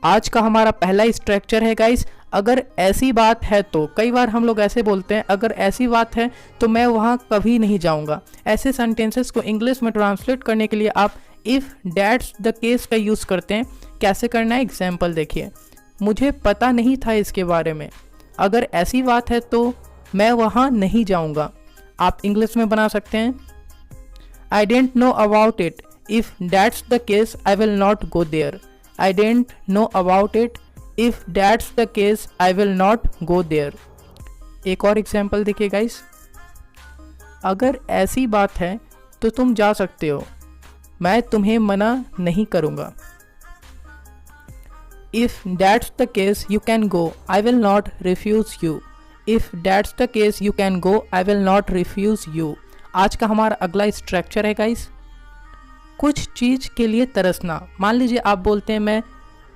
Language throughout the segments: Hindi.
आज का हमारा पहला स्ट्रक्चर है गाइस, अगर ऐसी बात है तो। कई बार हम लोग ऐसे बोलते हैं, अगर ऐसी बात है तो मैं वहाँ कभी नहीं जाऊँगा। ऐसे सेंटेंसेस को इंग्लिश में ट्रांसलेट करने के लिए आप इफ़ दैट्स द केस का यूज़ करते हैं। कैसे करना है, एग्जाम्पल देखिए। मुझे पता नहीं था इसके बारे में, अगर ऐसी बात है तो मैं वहाँ नहीं जाऊँगा। आप इंग्लिश में बना सकते हैं, I don't know about it, if that's the case I will not go there. I didn't know about it, if that's the case I will not go there। एक और एग्जाम्पल देखिए गाइस, अगर ऐसी बात है तो तुम जा सकते हो, मैं तुम्हें मना नहीं करूँगा। If that's the case you can go, I will not refuse you। If that's the case you can go, I will not refuse you। आज का हमारा अगला स्ट्रक्चर है गाइस, कुछ चीज़ के लिए तरसना। मान लीजिए आप बोलते हैं मैं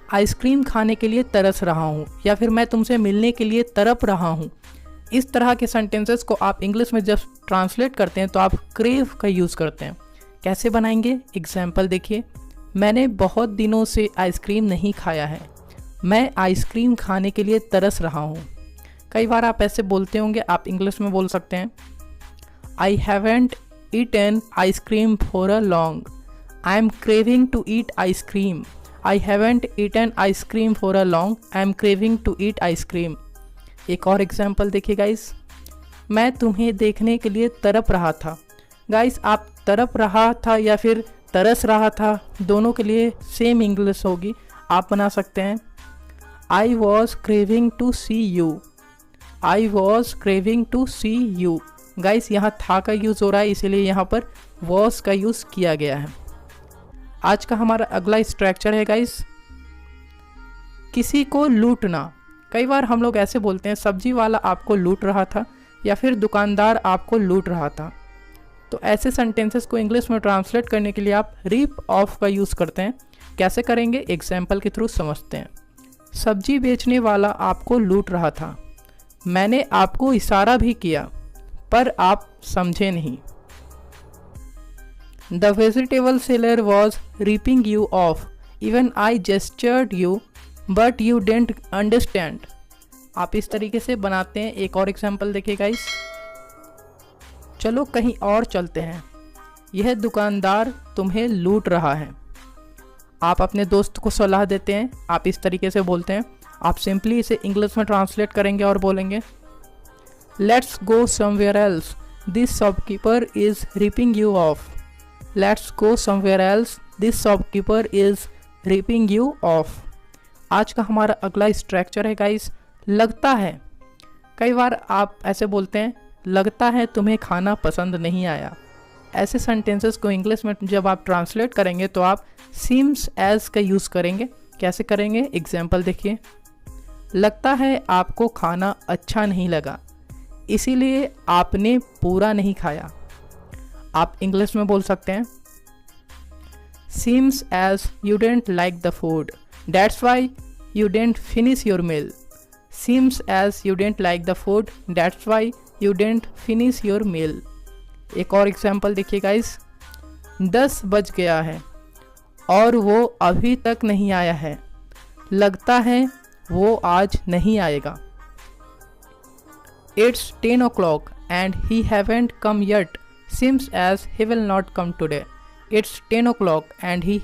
आइसक्रीम खाने के लिए तरस रहा हूँ, या फिर मैं तुमसे मिलने के लिए तड़प रहा हूँ। इस तरह के सेंटेंसेस को आप इंग्लिश में जब ट्रांसलेट करते हैं तो आप क्रेव का यूज़ करते हैं। कैसे बनाएंगे, एग्जाम्पल देखिए। मैंने बहुत दिनों से आइसक्रीम नहीं खाया है, मैं आइसक्रीम खाने के लिए तरस रहा हूँ। कई बार आप ऐसे बोलते होंगे, आप इंग्लिश में बोल सकते हैं, I haven't eaten ice cream for a long, I am craving to eat ice cream। I haven't eaten ice cream for a long, I am craving to eat ice cream। एक और एग्जाम्पल देखिए गाइस, मैं तुम्हें देखने के लिए तड़प रहा था। गाइस आप तड़प रहा था या फिर तरस रहा था, दोनों के लिए सेम इंग्लिश होगी। आप बना सकते हैं, I was craving to see you। I was craving to see you। Guys यहाँ था का यूज़ हो रहा है, इसीलिए यहाँ पर was का यूज़ किया गया है। आज का हमारा अगला स्ट्रक्चर है गाइस, किसी को लूटना। कई बार हम लोग ऐसे बोलते हैं, सब्जी वाला आपको लूट रहा था या फिर दुकानदार आपको लूट रहा था। तो ऐसे सेंटेंसेस को इंग्लिश में ट्रांसलेट करने के लिए आप रिप ऑफ का यूज़ करते हैं। कैसे करेंगे, एग्जाम्पल के थ्रू समझते हैं। सब्जी बेचने वाला आपको लूट रहा था, मैंने आपको इशारा भी किया पर आप समझे नहीं। The vegetable seller was ripping you off, even I gestured you, but you didn't understand। आप इस तरीके से बनाते हैं। एक और एग्जाम्पल देखिए गाइस, चलो कहीं और चलते हैं, यह दुकानदार तुम्हें लूट रहा है। आप अपने दोस्त को सलाह देते हैं, आप इस तरीके से बोलते हैं। आप सिंपली इसे इंग्लिश में ट्रांसलेट करेंगे और बोलेंगे, let's go somewhere else, this shopkeeper is ripping you of. Let's go somewhere else, this shopkeeper is ripping you of. आज का हमारा अगला स्ट्रक्चर है गाइस, लगता है। कई बार आप ऐसे बोलते हैं, लगता है तुम्हें खाना पसंद नहीं आया। ऐसे सेंटेंसेस को इंग्लिश में जब आप ट्रांसलेट करेंगे तो आप सीम्स एज का यूज़ करेंगे। कैसे करेंगे, एग्जाम्पल देखिए। लगता है आपको खाना अच्छा नहीं लगा, इसीलिए आपने पूरा नहीं खाया। आप इंग्लिश में बोल सकते हैं, seems as you didn't like the food, that's why you didn't finish your meal। seems as you didn't like the food, that's why you didn't finish your meal। एक और एग्जाम्पल देखिए गाइस, 10 बज गया है और वो अभी तक नहीं आया है, लगता है वो आज नहीं आएगा। It's 10 o'clock and he haven't come yet, seems as he will not come today। It's 10 o'clock and he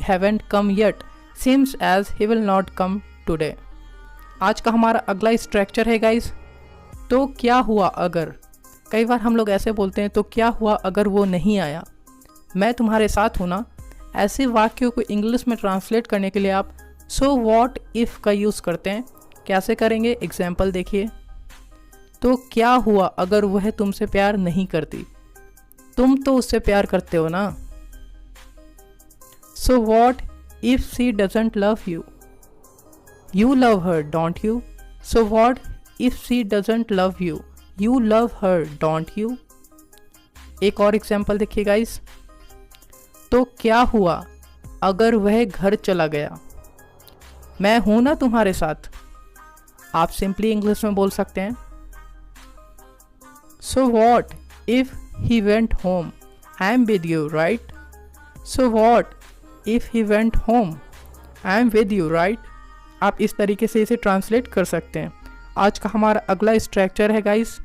haven't come yet, seems as he will not come today। आज का हमारा अगला स्ट्रक्चर है गाइस, तो क्या हुआ अगर। कई बार हम लोग ऐसे बोलते हैं, तो क्या हुआ अगर वो नहीं आया, मैं तुम्हारे साथ हूँ ना। ऐसे वाक्यों को इंग्लिश में ट्रांसलेट करने के लिए आप सो वॉट इफ़ का यूज़ करते हैं। कैसे करेंगे, एग्जाम्पल देखिए। तो क्या हुआ अगर वह तुमसे प्यार नहीं करती, तुम तो उससे प्यार करते हो ना। So what if she doesn't love you, you love her don't you. So what if she doesn't love you, you love her don't you. एक और एग्जाम्पल देखिए गाइस, तो क्या हुआ अगर वह घर चला गया, मैं हूं ना तुम्हारे साथ। आप सिंपली इंग्लिश में बोल सकते हैं, so what if he went home, I am with you, right? So what if he went home, I am with you, right? आप इस तरीके से इसे ट्रांसलेट कर सकते हैं। आज का हमारा अगला स्ट्रक्चर है गाइस,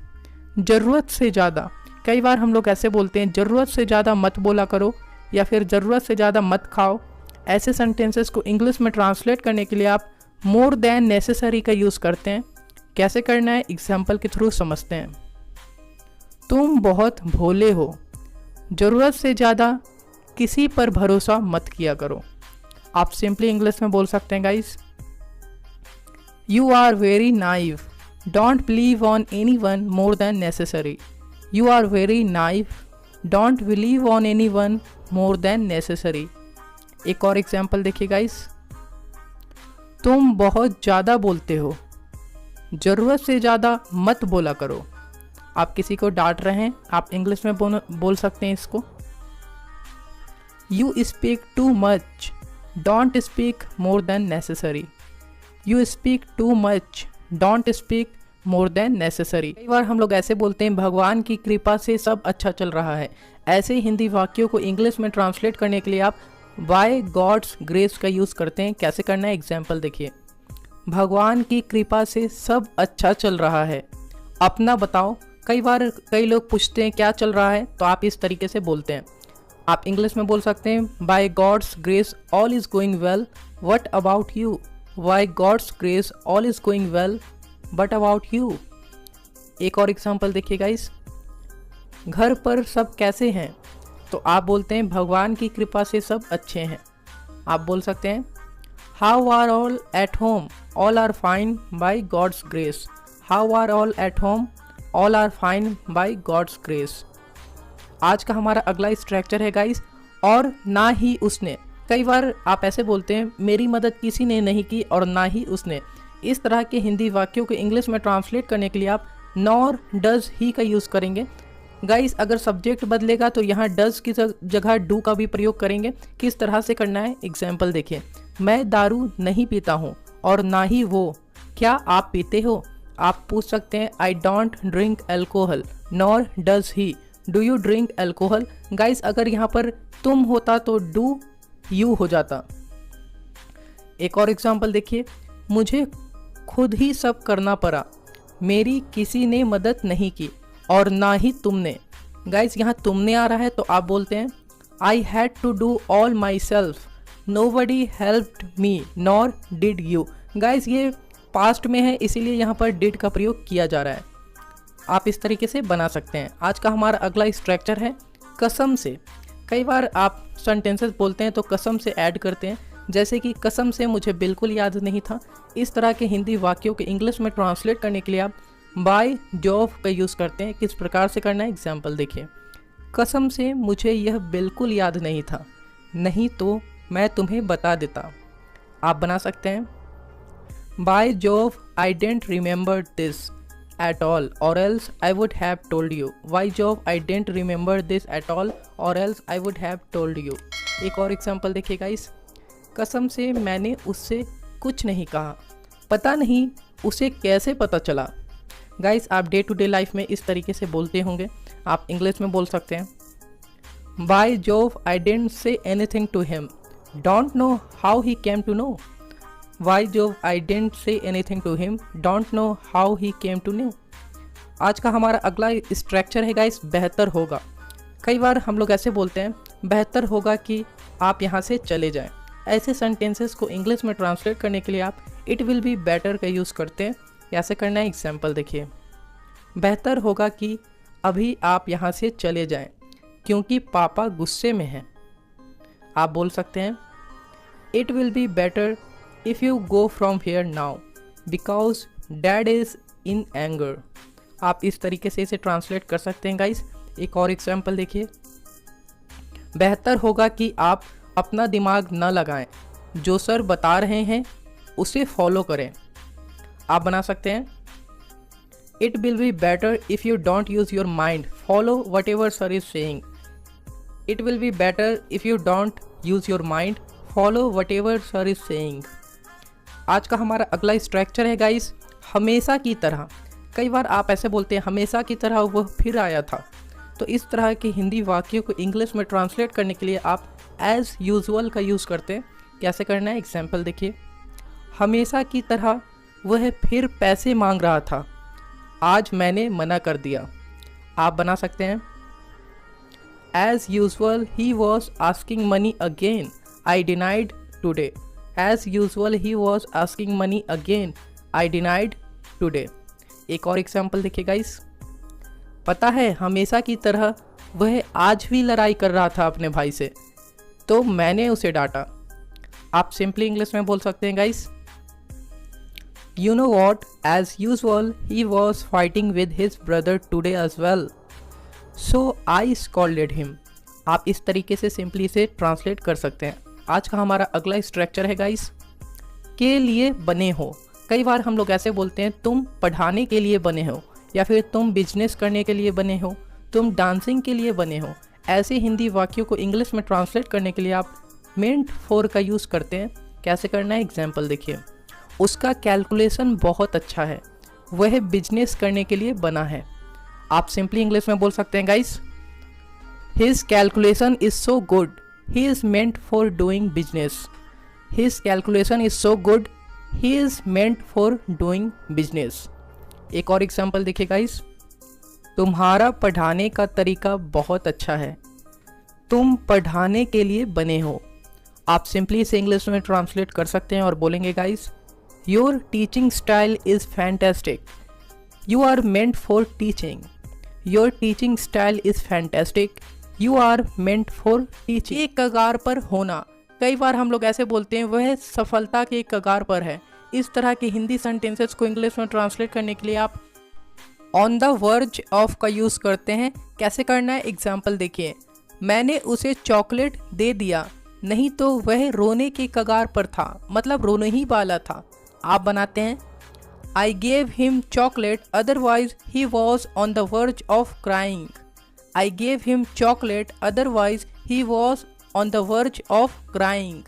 ज़रूरत से ज़्यादा। कई बार हम लोग ऐसे बोलते हैं ज़रूरत से ज़्यादा मत बोला करो या फिर ज़रूरत से ज़्यादा मत खाओ। ऐसे सेंटेंसेस को इंग्लिश में ट्रांसलेट करने के लिए आप मोर देन नेसेसरी का यूज़ करते हैं। कैसे करना है एग्जाम्पल के थ्रू समझते हैं। तुम बहुत भोले हो, ज़रूरत से ज़्यादा किसी पर भरोसा मत किया करो। आप सिंपली इंग्लिश में बोल सकते हैं guys, you are very naive, don't believe on any one more than necessary. You are very naive, don't believe on any one more than necessary. एक और एग्जाम्पल देखिए गाइस, तुम बहुत ज़्यादा बोलते हो, ज़रूरत से ज़्यादा मत बोला करो। आप किसी को डांट रहे हैं, आप इंग्लिश में बोल सकते हैं इसको, you speak too much, don't speak more than necessary. You speak too much, don't speak more than necessary. कई बार हम लोग ऐसे बोलते हैं भगवान की कृपा से सब अच्छा चल रहा है। ऐसे ही हिंदी वाक्यों को इंग्लिश में ट्रांसलेट करने के लिए आप बाय गॉड्स ग्रेस का यूज़ करते हैं। कैसे करना है एग्जाम्पल देखिए, भगवान की कृपा से सब अच्छा चल रहा है, अपना बताओ। कई बार कई लोग पूछते हैं क्या चल रहा है, तो आप इस तरीके से बोलते हैं। आप इंग्लिश में बोल सकते हैं by God's grace all is going well, what about you. By God's grace all is going well, but about you. एक और एग्जाम्पल देखिए गाइस, घर पर सब कैसे हैं, तो आप बोलते हैं भगवान की कृपा से सब अच्छे हैं। आप बोल सकते हैं how are all at home, all are fine by God's grace. How are all at home, all are fine by God's grace. आज का हमारा अगला स्ट्रक्चर है गाइस, और ना ही उसने। कई बार आप ऐसे बोलते हैं मेरी मदद किसी ने नहीं की और ना ही उसने। इस तरह के हिंदी वाक्यों को इंग्लिश में ट्रांसलेट करने के लिए आप नॉर, डज, ही का यूज़ करेंगे। गाइस अगर सब्जेक्ट बदलेगा तो यहाँ डज की जगह डू का भी प्रयोग करेंगे। किस तरह से करना है एग्जाम्पल देखिए, मैं दारू नहीं पीता हूँ और ना ही वो, क्या आप पीते हो। आप पूछ सकते हैं I don't drink alcohol, nor does he, do you drink alcohol. Guys अगर यहाँ पर तुम होता तो डू यू हो जाता। एक और एग्जाम्पल देखिए, मुझे खुद ही सब करना पड़ा, मेरी किसी ने मदद नहीं की और ना ही तुमने। गाइस यहाँ तुमने आ रहा है तो आप बोलते हैं I had to do all myself, nobody helped me nor did you. Guys ये पास्ट में है इसीलिए यहाँ पर डिड का प्रयोग किया जा रहा है। आप इस तरीके से बना सकते हैं। आज का हमारा अगला स्ट्रक्चर है कसम से। कई बार आप सेंटेंसेस बोलते हैं तो कसम से ऐड करते हैं, जैसे कि कसम से मुझे बिल्कुल याद नहीं था। इस तरह के हिंदी वाक्यों के इंग्लिश में ट्रांसलेट करने के लिए आप बाय जॉब का यूज़ करते हैं। किस प्रकार से करना है एग्जाम्पल देखिए, कसम से मुझे यह बिल्कुल याद नहीं था, नहीं तो मैं तुम्हें बता देता। आप बना सकते हैं by job I didn't remember this at all or else I would have told you. Why job I didn't remember this at all or else I would have told you. एक और एग्जाम्पल देखिए गाइस, कसम से मैंने उससे कुछ नहीं कहा, पता नहीं उसे कैसे पता चला। गाइस आप डे टू डे लाइफ में इस तरीके से बोलते होंगे। आप इंग्लिश में बोल सकते हैं by job I didn't say anything to him, don't know how he came to know. Why job I didn't say anything to him, don't know how he came to know. आज का हमारा अगला स्ट्रक्चर है गाइस बेहतर होगा। कई बार हम लोग ऐसे बोलते हैं बेहतर होगा कि आप यहाँ से चले जाएं। ऐसे सेंटेंसेस को इंग्लिश में ट्रांसलेट करने के लिए आप इट विल बी बेटर का यूज़ करते हैं। कैसे करना है एग्जाम्पल देखिए, बेहतर होगा कि अभी आप यहाँ से चले जाएं क्योंकि पापा गुस्से में हैं। आप बोल सकते हैं it will be better if you go from here now because dad is in anger। आप इस तरीके से इसे ट्रांसलेट कर सकते हैं गाइस। एक और एग्जाम्पल देखिए, बेहतर होगा कि आप अपना दिमाग न लगाएं, जो सर बता रहे हैं उसे फॉलो करें। आप बना सकते हैं it will be better if you don't use your mind, follow what ever sir is saying. It will be better if you don't use your mind, follow what ever sir is saying. आज का हमारा अगला स्ट्रक्चर है गाइस हमेशा की तरह। कई बार आप ऐसे बोलते हैं हमेशा की तरह वह फिर आया था। तो इस तरह के हिंदी वाक्यों को इंग्लिश में ट्रांसलेट करने के लिए आप एज़ यूजुअल का यूज़ करते हैं। कैसे करना है एग्जाम्पल देखिए, हमेशा की तरह वह फिर पैसे मांग रहा था, आज मैंने मना कर दिया। आप बना सकते हैं As usual he was asking money again, I denied today. As usual he was asking money again, I denied today. एक और एग्जाम्पल देखिए गाइस। पता है हमेशा की तरह वह आज भी लड़ाई कर रहा था अपने भाई से, तो मैंने उसे डांटा। आप सिंपली इंग्लिश में बोल सकते हैं guys, You know what, as usual he was fighting with his brother today as well, so I scolded him. आप इस तरीके से सिंपली से ट्रांसलेट कर सकते हैं। आज का हमारा अगला स्ट्रक्चर है गाइस, के लिए बने हो। कई बार हम लोग ऐसे बोलते हैं तुम पढ़ाने के लिए बने हो, या फिर तुम बिजनेस करने के लिए बने हो, तुम डांसिंग के लिए बने हो। ऐसे हिंदी वाक्यों को इंग्लिश में ट्रांसलेट करने के लिए आप मेंट फॉर का यूज़ करते हैं। कैसे करना है एग्जाम्पल देखिए। उसका कैलकुलेशन बहुत अच्छा है, वह बिजनेस करने के लिए बना है। आप सिंपली इंग्लिश में बोल सकते हैं guys, His calculation is so good, he is meant for doing business. His calculation is so good, he is meant for doing business. एक और एग्जाम्पल देखिए गाइस, तुम्हारा पढ़ाने का तरीका बहुत अच्छा है, तुम पढ़ाने के लिए बने हो। आप सिंपली इसे इंग्लिश में ट्रांसलेट कर सकते हैं और बोलेंगे guys, your teaching style is fantastic, you are meant for teaching. Your teaching style is fantastic, you are meant for teaching. एक कगार पर होना, कई बार हम लोग ऐसे बोलते हैं वह सफलता के एक कगार पर है। इस तरह के हिंदी सेंटेंसेस को इंग्लिश में ट्रांसलेट करने के लिए आप ऑन द वर्ज ऑफ का यूज़ करते हैं। कैसे करना है एग्जाम्पल देखिए, मैंने उसे चॉकलेट दे दिया, नहीं तो वह रोने के कगार पर था, मतलब रोने ही वाला था। आप बनाते हैं, I gave him chocolate otherwise he was on the verge of crying. I gave him chocolate, otherwise he was on the verge of crying.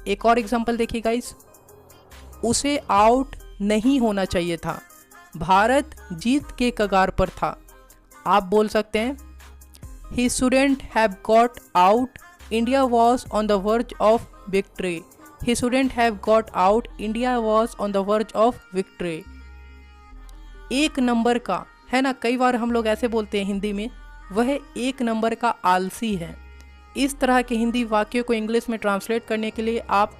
एक और एग्जाम्पल देखिए गाइस, उसे आउट नहीं होना चाहिए था, भारत जीत के कगार पर था। आप बोल सकते हैं, He shouldn't have got out, India was on the verge of victory. He shouldn't have got out, India was on the verge of victory. एक नंबर का है ना, कई बार हम लोग ऐसे बोलते हैं हिंदी में, वह एक नंबर का आलसी है। इस तरह के हिंदी वाक्यों को इंग्लिश में ट्रांसलेट करने के लिए आप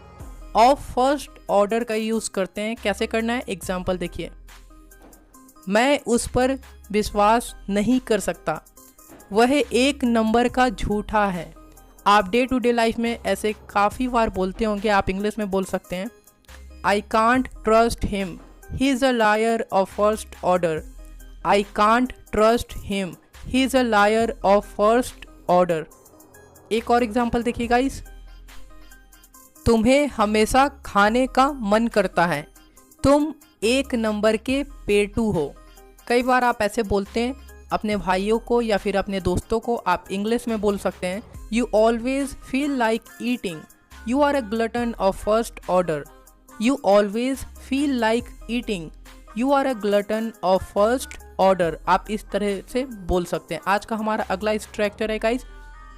ऑफ फर्स्ट ऑर्डर का यूज़ करते हैं। कैसे करना है एग्जाम्पल देखिए, मैं उस पर विश्वास नहीं कर सकता, वह एक नंबर का झूठा है। आप डे टू डे लाइफ में ऐसे काफ़ी बार बोलते होंगे, आप इंग्लिश में बोल सकते हैं, I can't trust him, he is a liar of first order. I can't trust him, he is a liar of first order. एक और एग्जाम्पल देखिए गाइस, तुम्हें हमेशा खाने का मन करता है, तुम एक नंबर के पेटू हो। कई बार आप ऐसे बोलते हैं अपने भाइयों को या फिर अपने दोस्तों को। आप इंग्लिश में बोल सकते हैं, you always feel like eating, you are a glutton of first order. You always feel like eating, you are a glutton of first order. आप इस तरह से बोल सकते हैं। आज का हमारा अगला स्ट्रक्चर है गाइस,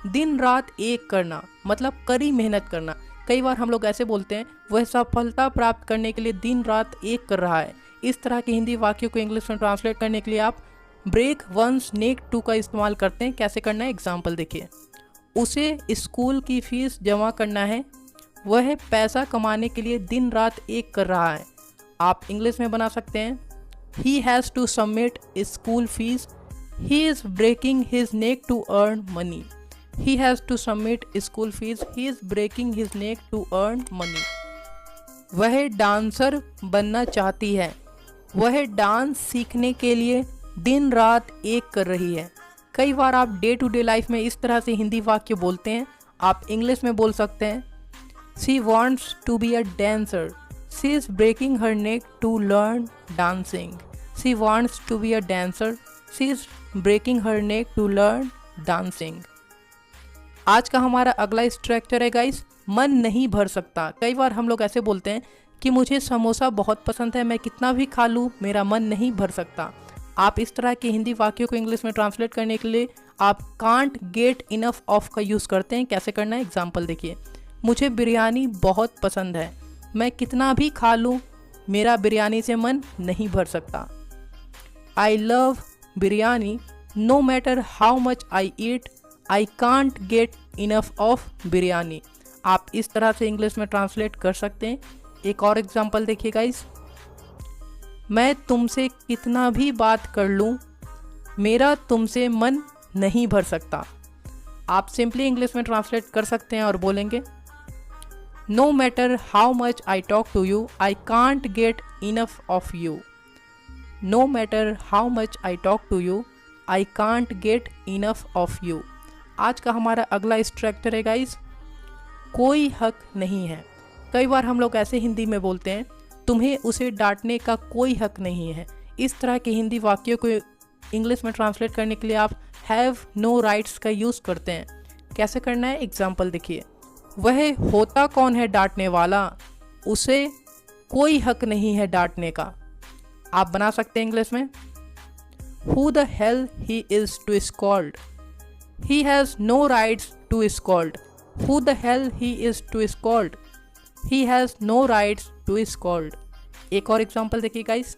दिन रात एक करना, मतलब कड़ी मेहनत करना। कई बार हम लोग ऐसे बोलते हैं, वह सफलता प्राप्त करने के लिए दिन रात एक कर रहा है। इस तरह के हिंदी वाक्यों को इंग्लिश में ट्रांसलेट करने के लिए आप ब्रेक वंस नेक टू का इस्तेमाल करते हैं। कैसे करना है एग्जाम्पल देखिए, उसे स्कूल की फीस जमा करना है, वह पैसा कमाने के लिए दिन रात एक कर रहा है। आप इंग्लिश में बना सकते हैं, he has to submit school fees, he is breaking his neck to earn money. He has to submit school fees, he is breaking his neck to earn money. वह डांसर बनना चाहती है, वह डांस सीखने के लिए दिन रात एक कर रही है। कई बार आप डे टू डे लाइफ में इस तरह से हिंदी वाक्य बोलते हैं। आप इंग्लिश में बोल सकते हैं, she wants to be a dancer, she is breaking her neck to learn dancing. She wants to be a dancer, she is breaking her neck to learn dancing. आज का हमारा अगला स्ट्रक्चर है गाइस, मन नहीं भर सकता। कई बार हम लोग ऐसे बोलते हैं कि मुझे समोसा बहुत पसंद है, मैं कितना भी खा लूँ मेरा मन नहीं भर सकता। आप इस तरह के हिंदी वाक्यों को इंग्लिश में ट्रांसलेट करने के लिए आप कांट गेट इनफ ऑफ का यूज़ करते हैं। कैसे करना है एग्जाम्पल देखिए, मुझे बिरयानी बहुत पसंद है, मैं कितना भी खा लूँ मेरा बिरयानी से मन नहीं भर सकता। I love biryani, no matter how much I eat, I can't get enough of biryani. आप इस तरह से इंग्लिश में ट्रांसलेट कर सकते हैं। एक और एग्जांपल देखिए गाइस, मैं तुमसे कितना भी बात कर लूँ मेरा तुमसे मन नहीं भर सकता। आप सिंपली इंग्लिश में ट्रांसलेट कर सकते हैं और बोलेंगे no matter how much I talk to you, I can't get enough of you. No matter how much I talk to you, I can't get enough of you. आज का हमारा अगला स्ट्रक्चर है गाइस, कोई हक नहीं है। कई बार हम लोग ऐसे हिंदी में बोलते हैं तुम्हें उसे डांटने का कोई हक नहीं है। इस तरह के हिंदी वाक्यों को इंग्लिश में ट्रांसलेट करने के लिए आप हैव नो राइट्स का यूज़ करते हैं। कैसे करना है, एग्जाम्पल देखिए, वह होता कौन है डांटने वाला, उसे कोई हक नहीं है डांटने का। आप बना सकते हैं इंग्लिश में, who the hell he is to scold, he has no rights to scold. Who the hell he is to scold, he has no rights to scold. एक और एग्जाम्पल देखिए गाइस,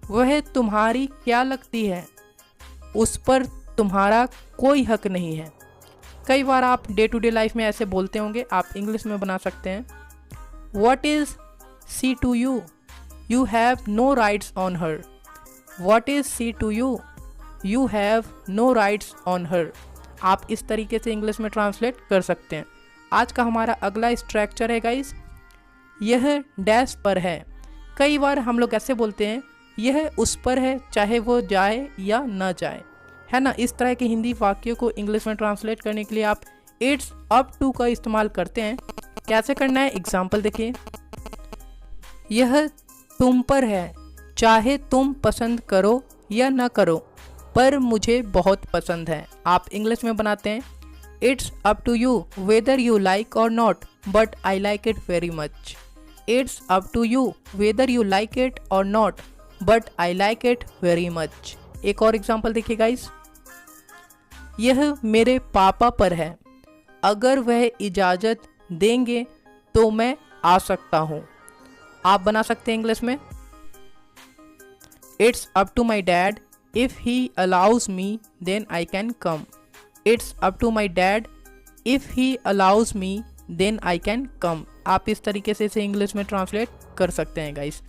वह तुम्हारी क्या लगती है, उस पर तुम्हारा कोई हक नहीं है। कई बार आप डे टू डे लाइफ में ऐसे बोलते होंगे, आप इंग्लिश में बना सकते हैं, what is she to you, you have no rights on her. What is she to you, you have no rights on her. आप इस तरीके से इंग्लिश में ट्रांसलेट कर सकते हैं। आज का हमारा अगला स्ट्रक्चर है गाइस, यह डैश पर है। कई बार हम लोग ऐसे बोलते हैं यह उस पर है, चाहे वो जाए या ना जाए, है ना। इस तरह के हिंदी वाक्यों को इंग्लिश में ट्रांसलेट करने के लिए आप इट्स अप टू का इस्तेमाल करते हैं। कैसे करना है, एग्जाम्पल देखिए, यह तुम पर है, चाहे तुम पसंद करो या ना करो, पर मुझे बहुत पसंद है। आप इंग्लिश में बनाते हैं, it's up to you whether you like or not, but I like it very much. It's up to you whether you like it or not, but I like it very much. एक और एग्जाम्पल देखिए गाइस, यह मेरे पापा पर है, अगर वह इजाज़त देंगे तो मैं आ सकता हूँ। आप बना सकते हैं इंग्लिश में, it's up to my dad, if he allows me then I can come. It's up to my dad, if he allows me then I can come. आप इस तरीके से इसे इंग्लिश में ट्रांसलेट कर सकते हैं गाइस।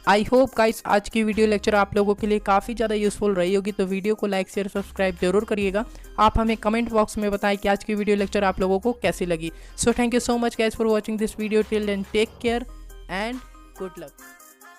आई होप गाइस आज की वीडियो लेक्चर आप लोगों के लिए काफ़ी ज़्यादा यूजफुल रही होगी, तो वीडियो को लाइक शेयर सब्सक्राइब जरूर करिएगा। आप हमें कमेंट बॉक्स में बताएं कि आज की वीडियो लेक्चर आप लोगों को कैसी लगी। So thank you so much guys for watching this video till then, take care and good luck.